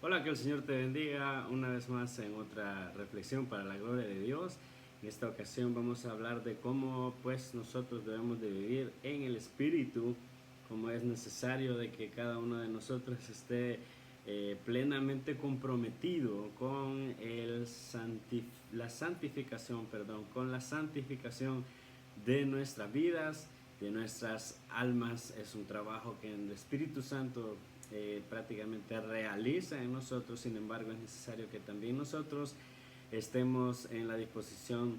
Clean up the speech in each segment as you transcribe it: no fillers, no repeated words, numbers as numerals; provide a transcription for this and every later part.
Hola, que el Señor te bendiga una vez más en otra reflexión para la gloria de Dios. En esta ocasión vamos a hablar de cómo pues nosotros debemos de vivir en el Espíritu, cómo es necesario de que cada uno de nosotros esté plenamente comprometido con la santificación, con la santificación de nuestras vidas, de nuestras almas. Es un trabajo que el Espíritu Santo prácticamente realiza en nosotros. Sin embargo, es necesario que también nosotros estemos en la disposición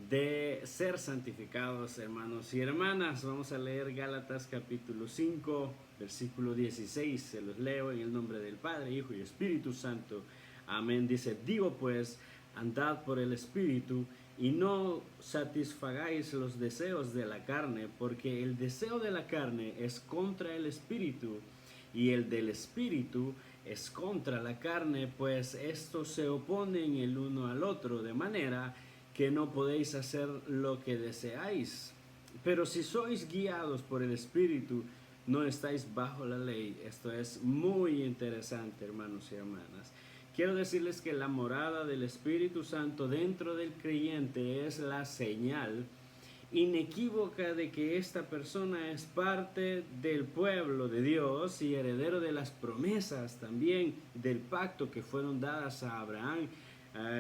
de ser santificados, hermanos y hermanas. Vamos a leer Gálatas capítulo 5, versículo 16. Se los leo en el nombre del Padre, Hijo y Espíritu Santo. Amén. Dice: digo pues, andad por el Espíritu y no satisfagáis los deseos de la carne, porque el deseo de la carne es contra el Espíritu y el del Espíritu es contra la carne, pues estos se oponen el uno al otro, de manera que no podéis hacer lo que deseáis. Pero si sois guiados por el Espíritu, no estáis bajo la ley. Esto es muy interesante, hermanos y hermanas. Quiero decirles que la morada del Espíritu Santo dentro del creyente es la señal inequívoca de que esta persona es parte del pueblo de Dios y heredero de las promesas también del pacto que fueron dadas a Abraham,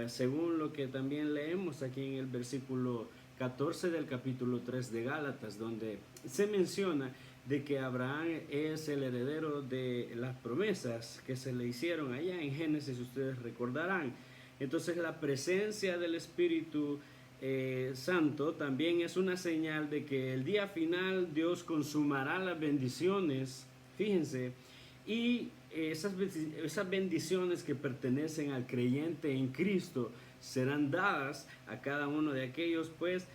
según lo que también leemos aquí en el versículo 14 del capítulo 3 de Gálatas, donde se menciona de que Abraham es el heredero de las promesas que se le hicieron allá en Génesis, ustedes recordarán. Entonces la presencia del Espíritu Santo también es una señal de que el día final Dios consumará las bendiciones, fíjense, y esas bendiciones que pertenecen al creyente en Cristo serán dadas a cada uno de aquellos pues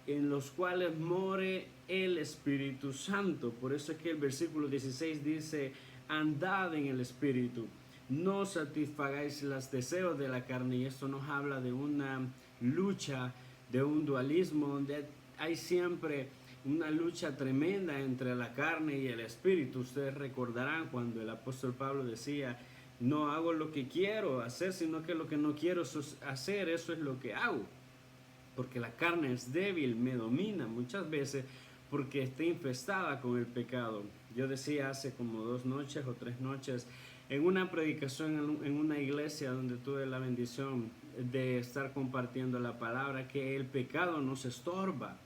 en los cuales more el Espíritu Santo. Por eso es que el versículo 16 dice: andad en el Espíritu, no satisfagáis los deseos de la carne. Y esto nos habla de una lucha, de un dualismo, donde hay siempre una lucha tremenda entre la carne y el espíritu. Ustedes recordarán cuando el apóstol Pablo decía: no hago lo que quiero hacer, sino que lo que no quiero hacer, eso es lo que hago. Porque la carne es débil, me domina muchas veces porque está infestada con el pecado. Yo decía hace como 2 noches o 3 noches en una predicación en una iglesia donde tuve la bendición de estar compartiendo la palabra, que el pecado nos estorba.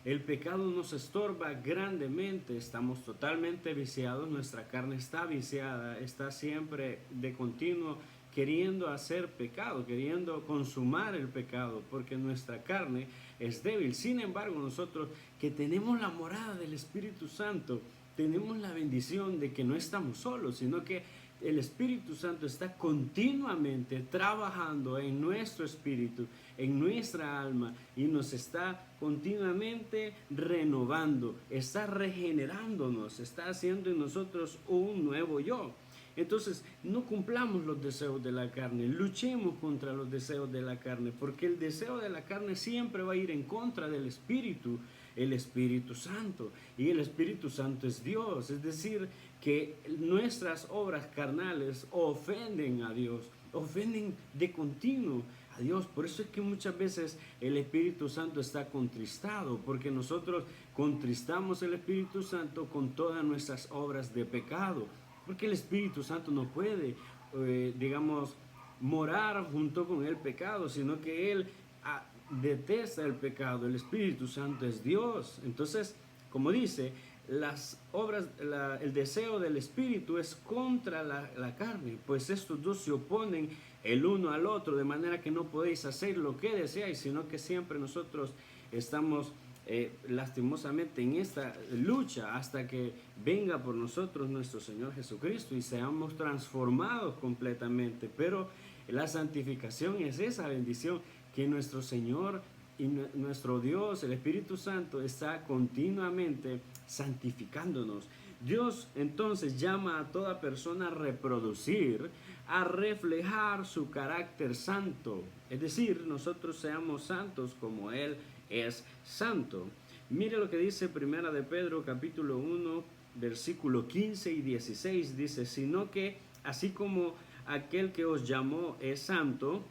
El pecado nos estorba grandemente, estamos totalmente viciados, nuestra carne está viciada, está siempre de continuo queriendo hacer pecado, queriendo consumar el pecado, porque nuestra carne es débil. Sin embargo, nosotros que tenemos la morada del Espíritu Santo, tenemos la bendición de que no estamos solos, sino que el Espíritu Santo está continuamente trabajando en nuestro espíritu, en nuestra alma, y nos está continuamente renovando, está regenerándonos, está haciendo en nosotros un nuevo yo. Entonces, no cumplamos los deseos de la carne, luchemos contra los deseos de la carne, porque el deseo de la carne siempre va a ir en contra del Espíritu, el Espíritu Santo. Y el Espíritu Santo es Dios, es decir, que nuestras obras carnales ofenden a Dios, ofenden de continuo a Dios. Por eso es que muchas veces el Espíritu Santo está contristado, porque nosotros contristamos el Espíritu Santo con todas nuestras obras de pecado. Porque el Espíritu Santo no puede, digamos, morar junto con el pecado, sino que Él detesta el pecado. El Espíritu Santo es Dios. Entonces, como dice, las obras, el deseo del Espíritu es contra la carne, pues estos dos se oponen el uno al otro, de manera que no podéis hacer lo que deseáis, sino que siempre nosotros estamos lastimosamente en esta lucha hasta que venga por nosotros nuestro Señor Jesucristo y seamos transformados completamente. Pero la santificación es esa bendición que nuestro Señor y nuestro Dios, el Espíritu Santo, está continuamente santificándonos. Dios entonces llama a toda persona a reproducir, a reflejar su carácter santo. Es decir, nosotros seamos santos como Él es santo. Mire lo que dice Primera de Pedro capítulo 1, versículo 15 y 16. Dice: sino que así como aquel que os llamó es santo,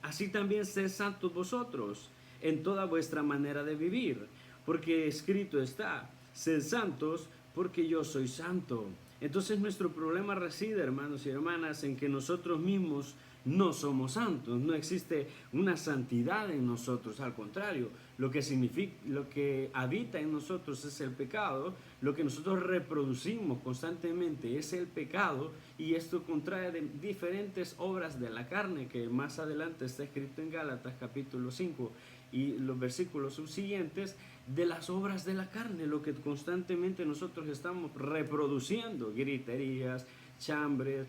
así también sed santos vosotros en toda vuestra manera de vivir, porque escrito está, sed santos porque yo soy santo. Entonces nuestro problema reside, hermanos y hermanas, en que nosotros mismos no somos santos, no existe una santidad en nosotros, al contrario, lo que significa, lo que habita en nosotros es el pecado, lo que nosotros reproducimos constantemente es el pecado, y esto contrae de diferentes obras de la carne, que más adelante está escrito en Gálatas capítulo 5 y los versículos subsiguientes, de las obras de la carne, lo que constantemente nosotros estamos reproduciendo, griterías, chambres,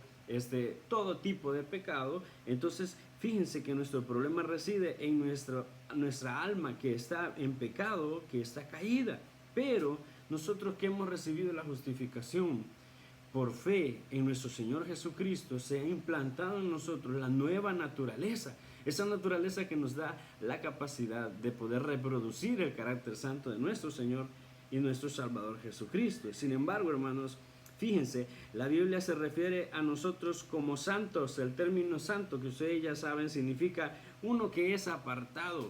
todo tipo de pecado. Entonces fíjense que nuestro problema reside en nuestra alma, que está en pecado, que está caída. Pero nosotros que hemos recibido la justificación por fe en nuestro Señor Jesucristo, se ha implantado en nosotros la nueva naturaleza, esa naturaleza que nos da la capacidad de poder reproducir el carácter santo de nuestro Señor y nuestro Salvador Jesucristo. Sin embargo, hermanos, fíjense, la Biblia se refiere a nosotros como santos. El término santo, que ustedes ya saben, significa uno que es apartado.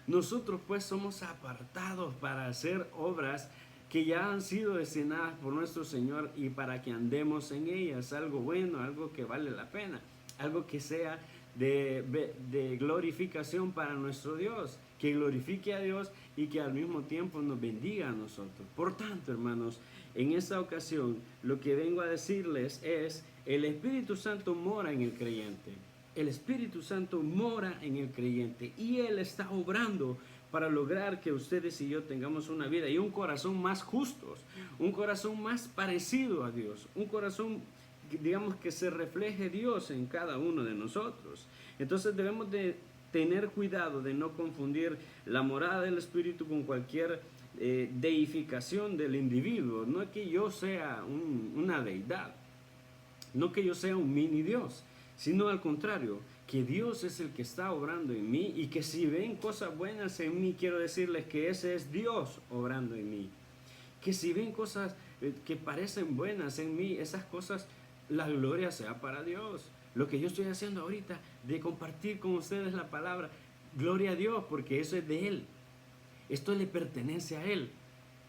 Nosotros pues somos apartados para hacer obras que ya han sido destinadas por nuestro Señor y para que andemos en ellas, algo bueno, algo que vale la pena, algo que sea de glorificación para nuestro Dios, que glorifique a Dios y que al mismo tiempo nos bendiga a nosotros. Por tanto, hermanos, en esta ocasión lo que vengo a decirles es: el Espíritu Santo mora en el creyente. El Espíritu Santo mora en el creyente y Él está obrando para lograr que ustedes y yo tengamos una vida y un corazón más justos, un corazón más parecido a Dios, un corazón, digamos, que se refleje Dios en cada uno de nosotros. Entonces debemos de tener cuidado de no confundir la morada del Espíritu con cualquier deificación del individuo. No es que yo sea una deidad, no que yo sea un mini Dios, sino al contrario, que Dios es el que está obrando en mí, y que si ven cosas buenas en mí, quiero decirles que ese es Dios obrando en mí. Que si ven cosas que parecen buenas en mí, esas cosas, la gloria sea para Dios. Lo que yo estoy haciendo ahorita, de compartir con ustedes la palabra, gloria a Dios, porque eso es de Él. Esto le pertenece a Él.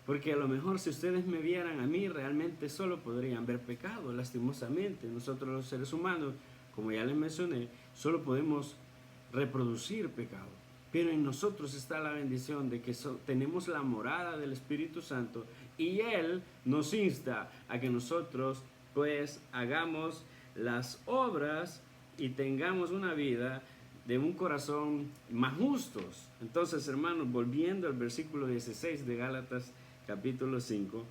Porque a lo mejor si ustedes me vieran a mí, realmente solo podrían ver pecado, lastimosamente. Nosotros los seres humanos, como ya les mencioné, solo podemos reproducir pecado. Pero en nosotros está la bendición de que tenemos la morada del Espíritu Santo, y Él nos insta a que nosotros pues hagamos las obras y tengamos una vida de un corazón más justos. Entonces, hermanos, volviendo al versículo 16 de Gálatas capítulo 5,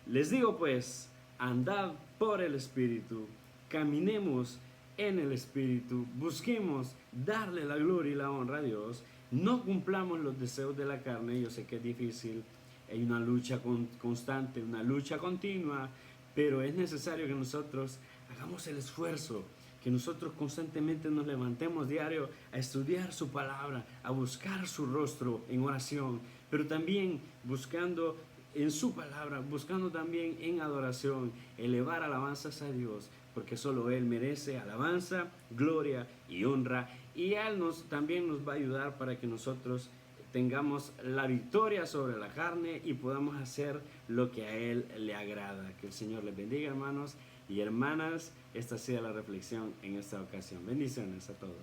les digo pues, andad por el Espíritu, caminemos en el Espíritu, busquemos darle la gloria y la honra a Dios, no cumplamos los deseos de la carne. Yo sé que es difícil, hay una lucha constante, una lucha continua, pero es necesario que nosotros hagamos el esfuerzo, que nosotros constantemente nos levantemos diario a estudiar su palabra, a buscar su rostro en oración, pero también buscando en su palabra, buscando también en adoración, elevar alabanzas a Dios, porque solo Él merece alabanza, gloria y honra, y Él también nos va a ayudar para que nosotros tengamos la victoria sobre la carne y podamos hacer lo que a Él le agrada. Que el Señor les bendiga, hermanos y hermanas. Esta ha sido la reflexión en esta ocasión. Bendiciones a todos.